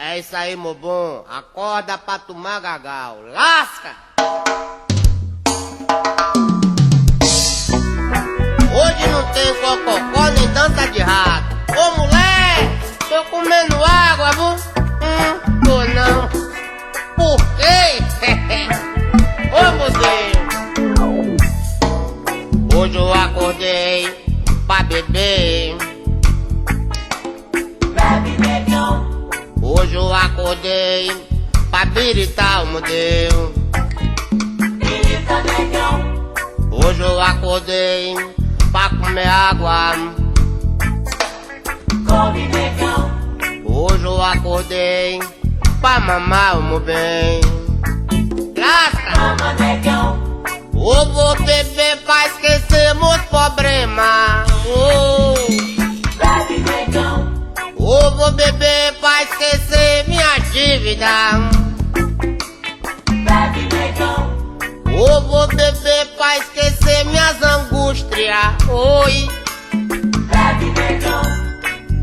É isso aí, meu bom. Acorda pra tomar gagal. Lasca! Hoje não tem cococó nem dança de rato. Ô mulher, tô comendo água, viu? Tô não. Por quê? Ô meu Deus. Hoje eu acordei pra beber. Bebe, negão. Hoje eu acordei pra biritar, meu Deus. Birita, negão. Hoje eu acordei pra comer água. Come, negão. Hoje eu acordei pra mamar, meu bem. Lasca! Mama, negão. Eu vou beber pra esquecer meus problemas. Bebe, negão. Eu vou beber pra esquecer minha dívida. Bebe, negão. Eu vou beber pra esquecer minhas angústias. Oi. Bebe, negão.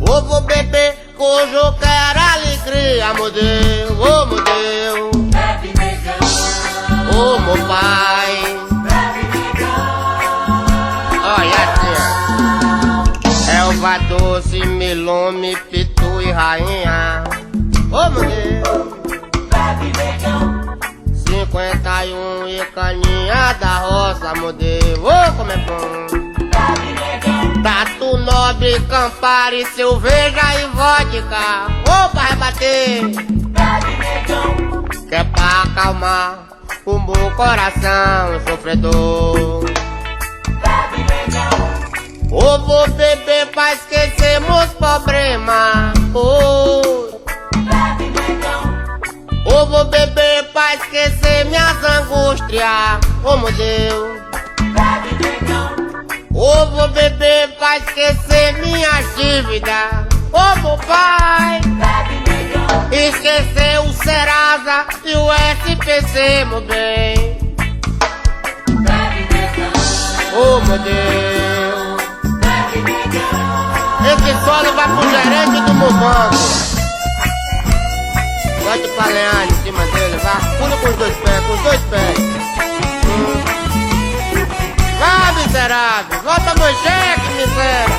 Eu vou beber que hoje eu quero alegria, meu Deus. Oh, meu Deus. Bebe, negão. Oh, meu pai. Bebe, negão. Olha assim, Elva doce, milome, pitu e rainha. Oh, meu Deus. Bebe, negão. 51 e caninha da roça, meu Deus. Oh, como é bom. Bebe, negão. Tatu nobre, Campari, cerveja e vodka. Oh, pra rebater. Bebe, negão. Que é pra acalmar o meu coração sofredor. Bebe, negão. Eu vou beber pra esquecer meus problemas. Oh. Bebe, negão. Eu vou beber pra esquecer minhas angústias. Oh, meu Deus. Bebe, negão. Eu vou beber pra esquecer minhas dívidas. Oh, meu pai. Bebe, negão. Esquecer o Serasa e o SPC, meu bem. Bebe, negão. Oh, meu Deus. Bebe, negão. Esse solo vai pro gerente do meu banco. Pode palear em cima dele, vá. Pula com os dois pés, com os dois pés. Vá, miserável. Volta meu cheque, miséria.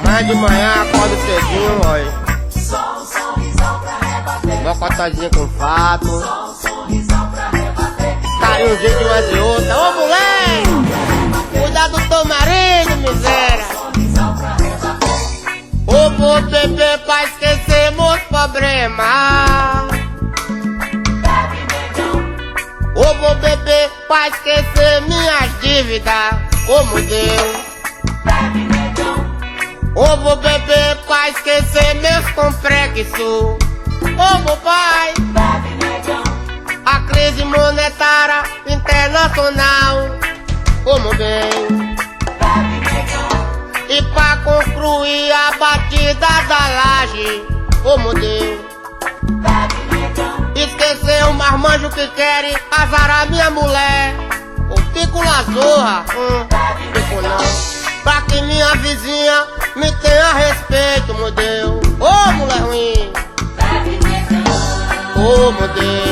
Mas de manhã acorda cedinho, olha. Só um sorrisão pra rebater. Mocotazinha com fato. Só um sorrisão pra rebater. Carinho de uma de outra. Ô, mulher! Cuida do teu marido, miséria. Sorrisão pra rebater. Eu vou beber pra esquecer meus problemas. Bebe, negão. Eu vou beber pra esquecer minhas dívidas. Oh, meu Deus. Bebe, negão. Eu vou beber pra esquecer meus complexos. Oh, meu pai. Bebe, negão. A crise monetária internacional. Oh, meu bem. Bebe, negão. E pra concluir a batida da laje. Oh, meu Deus. Bebe, negão. Esquecer o marmanjo que querem azarar minha mulher. Eu fico na zorra. Fico não. Pra que minha vizinha me tenha respeito, meu Deus. Ô, mulher ruim. Bebe, negão. Ô, meu Deus.